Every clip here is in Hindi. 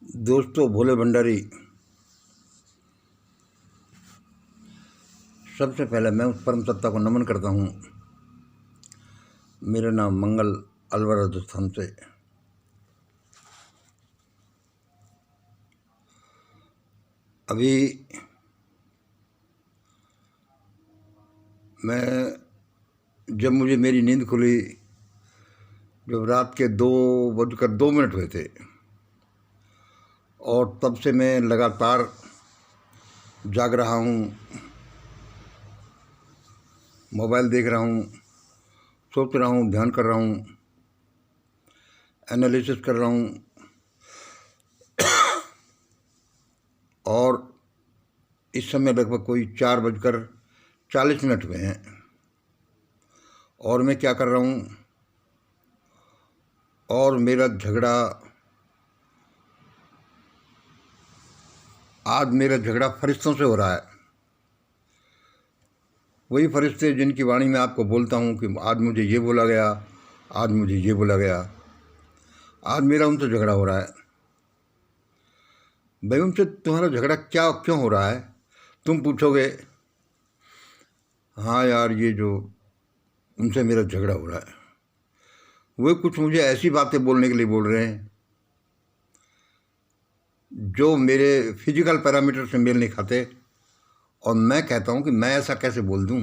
दोस्तों, भोले भंडारी। सबसे पहले मैं उस परम सत्ता को नमन करता हूँ। मेरा नाम मंगल, अलवर राजस्थान से। अभी जब मुझे मेरी नींद खुली, जब रात के 2:02 हुए थे, और तब से मैं लगातार जाग रहा हूँ, मोबाइल देख रहा हूँ, सोच रहा हूँ, ध्यान कर रहा हूँ, एनालिसिस कर रहा हूँ। और इस समय लगभग कोई 4:40 हुए हैं। और मैं क्या कर रहा हूँ, और आज मेरा झगड़ा फरिश्तों से हो रहा है। वही फरिश्ते जिनकी वाणी में आपको बोलता हूँ कि आज मुझे ये बोला गया, आज मुझे ये बोला गया। आज मेरा उनसे झगड़ा हो रहा है। भाई, उनसे तुम्हारा झगड़ा क्यों हो रहा है? तुम पूछोगे, हाँ यार, ये जो उनसे मेरा झगड़ा हो रहा है, वो कुछ मुझे ऐसी बातें बोलने के लिए बोल रहे हैं जो मेरे फिजिकल पैरामीटर से मेल नहीं खाते। और मैं कहता हूँ कि मैं ऐसा कैसे बोल दूँ?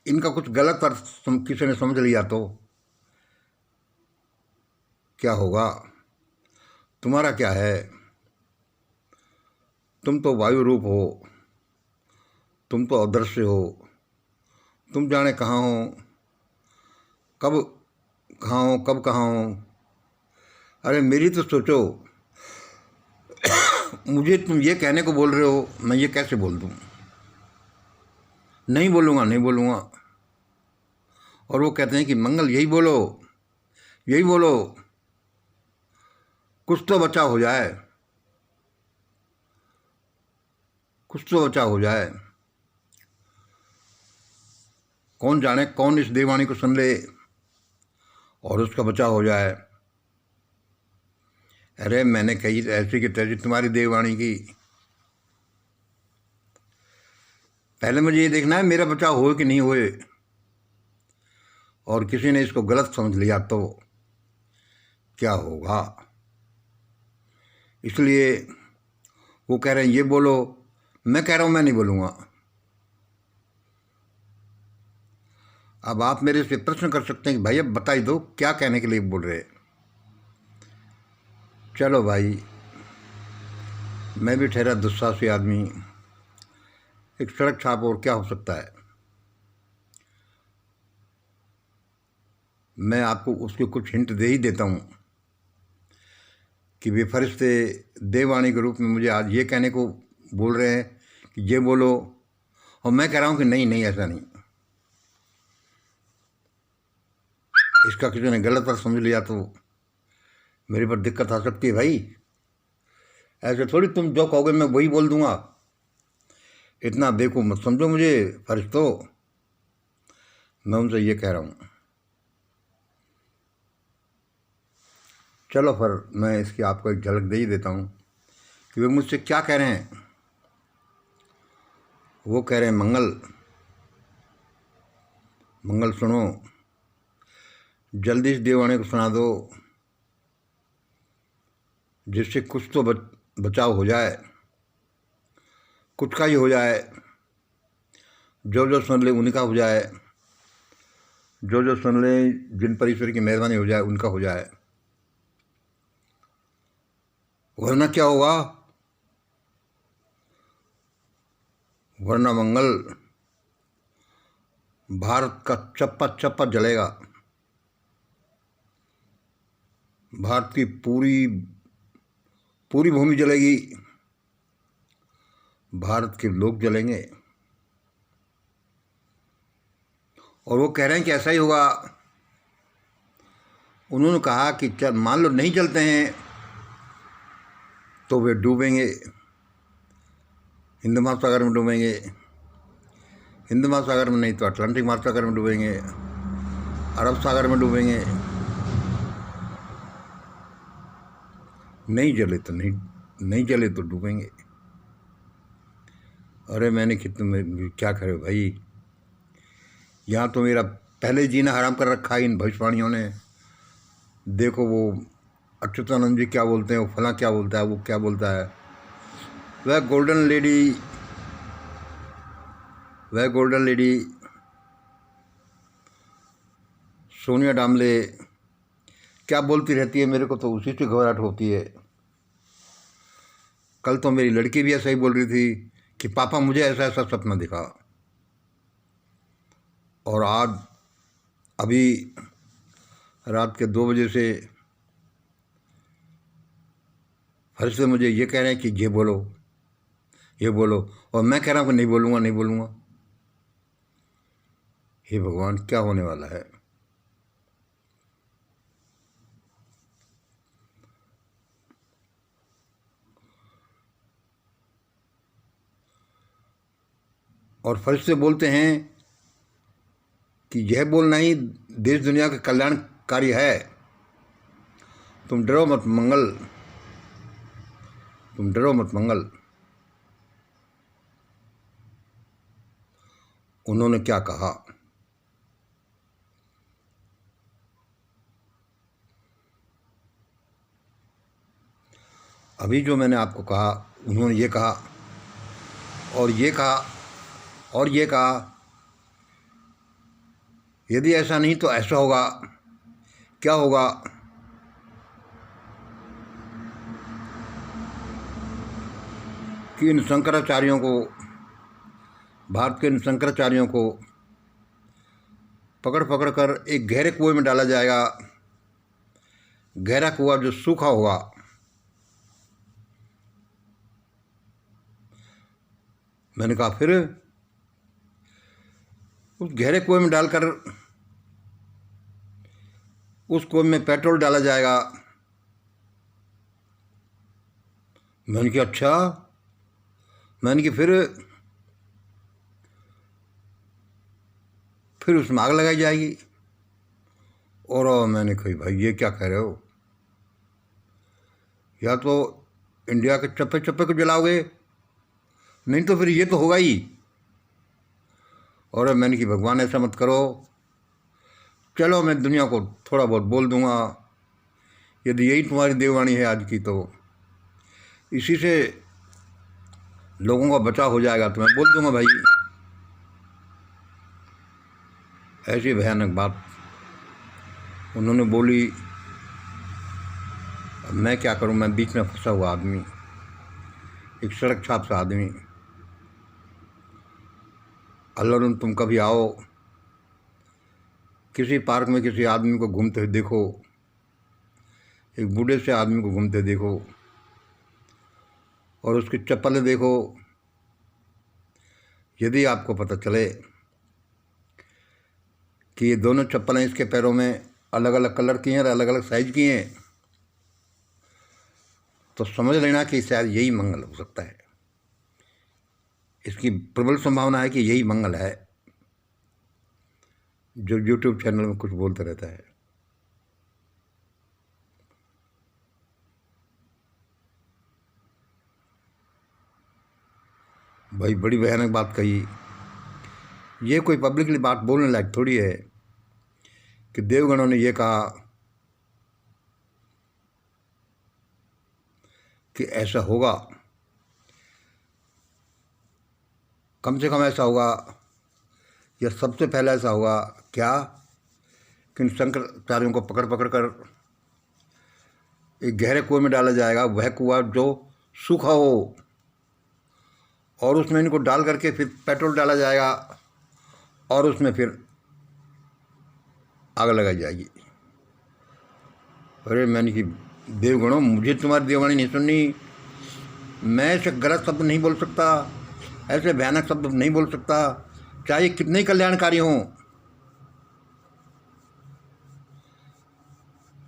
इनका कुछ गलत अर्थ किसी ने समझ लिया तो क्या होगा? तुम्हारा क्या है? तुम तो वायु रूप हो, तुम तो अदृश्य हो, तुम जाने कहाँ हो, कब कहाँ हो। अरे मेरी तो सोचो। मुझे तुम ये कहने को बोल रहे हो, मैं ये कैसे बोल दूँ? नहीं बोलूँगा। और वो कहते हैं कि मंगल यही बोलो, कुछ तो बचाव हो जाए। कौन जाने कौन इस देववाणी को सुन ले और उसका बचाव हो जाए। अरे मैंने कही ऐसी की तैसी तुम्हारी देववाणी की। पहले मुझे ये देखना है मेरा बचाव होए कि नहीं होए। और किसी ने इसको गलत समझ लिया तो क्या होगा? इसलिए वो कह रहे हैं ये बोलो, मैं कह रहा हूँ मैं नहीं बोलूँगा। अब आप मेरे से प्रश्न कर सकते हैं कि भाई अब बताई दो क्या कहने के लिए बोल रहे। चलो भाई, मैं भी ठहरा दुस्साहसी आदमी, एक सड़क छाप, और क्या हो सकता है। मैं आपको उसके कुछ हिंट दे ही देता हूँ कि वे फरिश्ते देववाणी के रूप में मुझे आज ये कहने को बोल रहे हैं कि ये बोलो, और मैं कह रहा हूँ कि नहीं, ऐसा नहीं। इसका किसी ने गलत अर्थ समझ लिया तो मेरे पर दिक्कत आ सकती है भाई। ऐसे थोड़ी तुम जो कहोगे मैं वही बोल दूंगा। इतना बेवकूफ़ मत समझो मुझे फरिश्तों। मैं उनसे ये कह रहा हूँ। चलो फिर मैं इसकी आपको एक झलक दे ही देता हूँ कि वे मुझसे क्या कह रहे हैं। वो कह रहे हैं, मंगल सुनो, जल्दी इस देववाणी को सुना दो जिससे कुछ तो बचाव हो जाए, कुछ का ही हो जाए। जो सुन ले उनका हो जाए, जो सुन ले जिन पर ईश्वर की मेहरबानी हो जाए उनका हो जाए। वरना क्या होगा? वरना मंगल, भारत का चप्पा चप्पा जलेगा। भारत की पूरी भूमि जलेगी। भारत के लोग जलेंगे। और वो कह रहे हैं कि ऐसा ही होगा। उन्होंने कहा कि चल मान लो नहीं चलते हैं तो वे डूबेंगे, हिंद महासागर में डूबेंगे। हिंद महासागर में नहीं तो अटलांटिक महासागर में डूबेंगे, अरब सागर में डूबेंगे। नहीं जले तो नहीं जले तो डूबेंगे। अरे मैंने कितने क्या करे भाई, यहाँ तो मेरा पहले ही जीना हराम कर रखा है इन भविष्यवाणियों ने। देखो वो अच्युतानंद जी क्या बोलते हैं, वो फला क्या बोलता है, वो क्या बोलता है, वह गोल्डन लेडी, वह गोल्डन लेडी सोनिया डामले क्या बोलती रहती है, मेरे को तो उसी से घबराहट होती है। कल तो मेरी लड़की भी ऐसा ही बोल रही थी कि पापा मुझे ऐसा ऐसा सपना दिखा। और आज अभी रात के 2 बजे से फरिश्ते मुझे ये कह रहे हैं कि ये बोलो, ये बोलो, और मैं कह रहा हूँ कि नहीं बोलूँगा, नहीं बोलूँगा। हे भगवान, क्या होने वाला है। और फरिश्ते बोलते हैं कि यह बोलना ही देश दुनिया का कल्याणकारी है। तुम डरो मत मंगल, तुम डरो मत मंगल। उन्होंने क्या कहा, अभी जो मैंने आपको कहा, उन्होंने ये कहा और ये कहा और ये कहा, यदि ऐसा नहीं तो ऐसा होगा। क्या होगा? कि इन शंकराचार्यों को, भारत के इन शंकराचार्यों को पकड़ पकड़ कर एक गहरे कुएं में डाला जाएगा। गहरा कुआं जो सूखा होगा। मैंने कहा फिर उस गहरे कुएं में डालकर उस कुएं में पेट्रोल डाला जाएगा। मैंने कहा अच्छा। मैंने कहा फिर उसमें आग लगाई जाएगी। और मैंने कही भाई ये क्या कह रहे हो, या तो इंडिया के चप्पे चप्पे को जलाओगे, नहीं तो फिर ये तो होगा ही। और मैंने कि भगवान ऐसा मत करो, चलो मैं दुनिया को थोड़ा बहुत बोल दूंगा, यदि यही तुम्हारी देववाणी है आज की, तो इसी से लोगों का बचाव हो जाएगा, तो मैं बोल दूंगा भाई। ऐसी भयानक बात उन्होंने बोली। अब मैं क्या करूं, मैं बीच में फंसा हुआ आदमी, एक सड़क छाप सा आदमी। अल्लाह, तुम कभी आओ किसी पार्क में किसी आदमी को घूमते हुए देखो, एक बूढ़े से आदमी को घूमते देखो और उसकी चप्पलें देखो। यदि आपको पता चले कि ये दोनों चप्पलें इसके पैरों में अलग अलग कलर की हैं और अलग अलग साइज की हैं, तो समझ लेना कि शायद यही मंगल हो सकता है। इसकी प्रबल संभावना है कि यही मंगल है जो यूट्यूब चैनल में कुछ बोलते रहता है। भाई बड़ी भयानक बात कही। ये कोई पब्लिकली बात बोलने लायक थोड़ी है कि देवगणों ने ये कहा कि ऐसा होगा। कम से कम ऐसा होगा, या सबसे पहले ऐसा होगा क्या कि इन शंकराचार्यों को पकड़ पकड़ कर एक गहरे कुएं में डाला जाएगा। वह कुआं जो सूखा हो, और उसमें इनको डाल करके फिर पेट्रोल डाला जाएगा और उसमें फिर आग लगाई जाएगी। अरे मैंने कि देवगणों, मुझे तुम्हारी देववाणी नहीं सुननी। मैं ऐसे गलत शब्द नहीं बोल सकता, ऐसे भयानक शब्द नहीं बोल सकता, चाहे कितने ही कल्याणकारी हों।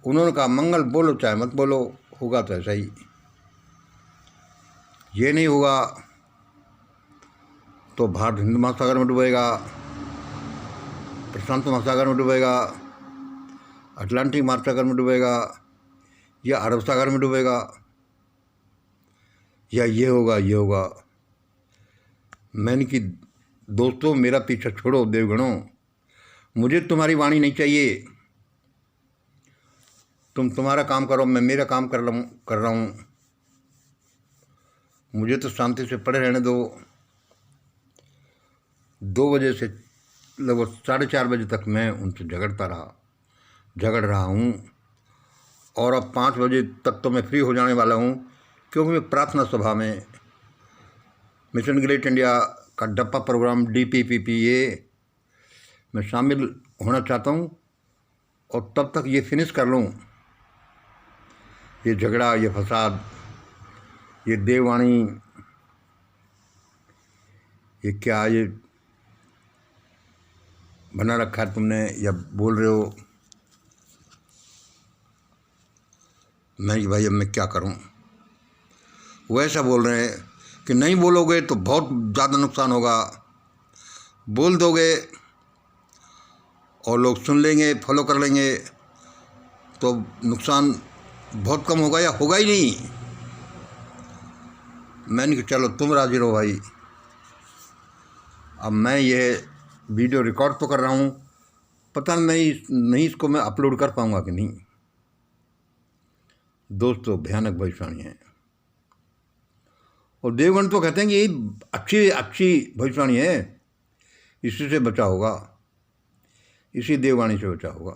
उन्होंने कहा मंगल बोलो चाहे मत बोलो, होगा तो ऐसा ही। ये नहीं होगा तो भारत हिंद महासागर में डूबेगा, प्रशांत महासागर में डूबेगा, अटलांटिक महासागर में डूबेगा, या अरब सागर में डूबेगा। या ये होगा ये होगा। मैंने कि दोस्तों मेरा पीछा छोड़ो देवगणों, मुझे तुम्हारी वाणी नहीं चाहिए। तुम तुम्हारा काम करो, मैं मेरा काम कर रहा हूँ। मुझे तो शांति से पड़े रहने दो। 2 बजे से लगभग 4:30 बजे तक मैं उनसे झगड़ रहा हूँ। और अब 5 बजे तक तो मैं फ्री हो जाने वाला हूँ, क्योंकि मैं प्रार्थना सभा में मिशन ग्रेट इंडिया का डप्पा प्रोग्राम DPPPA में शामिल होना चाहता हूँ। और तब तक ये फिनिश कर लूँ, ये झगड़ा, ये फसाद, ये देववाणी, ये क्या ये बना रखा है तुमने, या बोल रहे हो। मैं भाई अब मैं क्या करूं। वो ऐसा बोल रहे हैं कि नहीं बोलोगे तो बहुत ज़्यादा नुकसान होगा, बोल दोगे और लोग सुन लेंगे, फॉलो कर लेंगे, तो नुकसान बहुत कम होगा या होगा ही नहीं। मैंने कहा चलो तुम राजी रहो भाई। अब मैं ये वीडियो रिकॉर्ड तो कर रहा हूँ, पता नहीं इसको मैं अपलोड कर पाऊँगा कि नहीं। दोस्तों भयानक भविष्यवाणी है। और देवगण तो कहते हैं कि यही अच्छी भविष्यवाणी है, इसी से बचा होगा, इसी देववाणी से बचा होगा।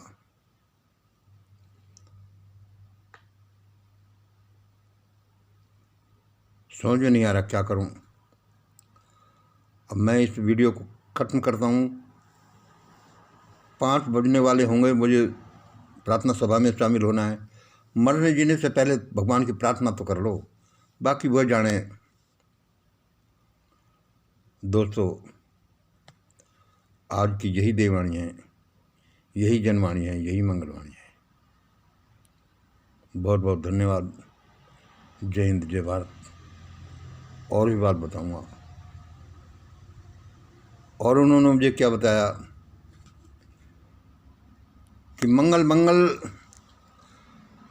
समझ में नहीं आ रहा क्या करूं। अब मैं इस वीडियो को ख़त्म करता हूं। 5 बजने वाले होंगे, मुझे प्रार्थना सभा में शामिल होना है। मरने जीने से पहले भगवान की प्रार्थना तो कर लो, बाकी वह जाने। दोस्तों आज की यही देववाणी है, यही जनवाणी है, यही मंगलवाणी है। बहुत बहुत धन्यवाद। जय हिंद, जय भारत। और भी बात बताऊंगा। और उन्होंने मुझे क्या बताया कि मंगल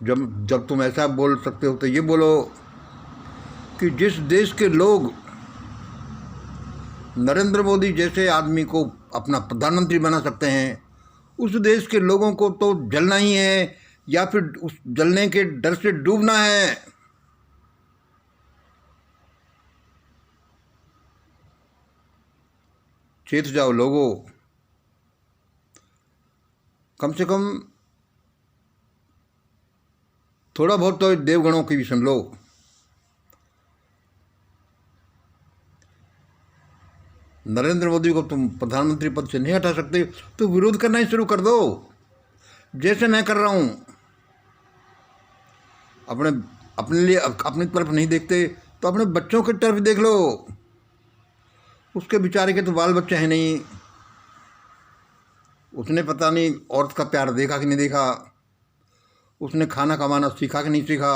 जब तुम ऐसा बोल सकते हो तो ये बोलो कि जिस देश के लोग नरेंद्र मोदी जैसे आदमी को अपना प्रधानमंत्री बना सकते हैं, उस देश के लोगों को तो जलना ही है, या फिर उस जलने के डर से डूबना है। चेत जाओ लोगों, कम से कम थोड़ा बहुत तो देवगणों की भी सुन लो। नरेंद्र मोदी को तुम प्रधानमंत्री पद से नहीं हटा सकते तो विरोध करना ही शुरू कर दो, जैसे मैं कर रहा हूं। अपने लिए अपनी तरफ नहीं देखते तो अपने बच्चों की तरफ देख लो। उसके बेचारे के तो बाल बच्चे हैं नहीं, उसने पता नहीं औरत का प्यार देखा कि नहीं देखा, उसने खाना कमाना सीखा कि नहीं सीखा,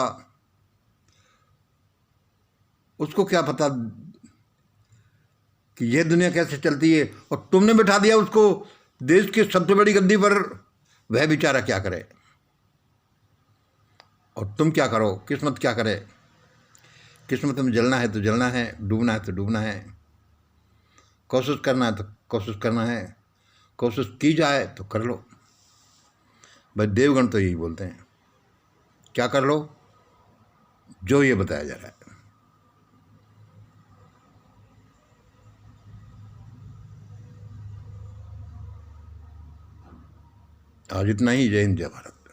उसको क्या पता कि यह दुनिया कैसे चलती है। और तुमने बिठा दिया उसको देश की सबसे बड़ी गद्दी पर, वह बेचारा क्या करे और तुम क्या करो, किस्मत क्या करे। किस्मत में जलना है तो जलना है, डूबना है तो डूबना है, कोशिश करना है तो कोशिश करना है, कोशिश की जाए तो कर लो। भाई देवगण तो यही बोलते हैं, क्या कर लो जो ये बताया जा रहा है। आज इतना ही। जय हिंद, जय भारत।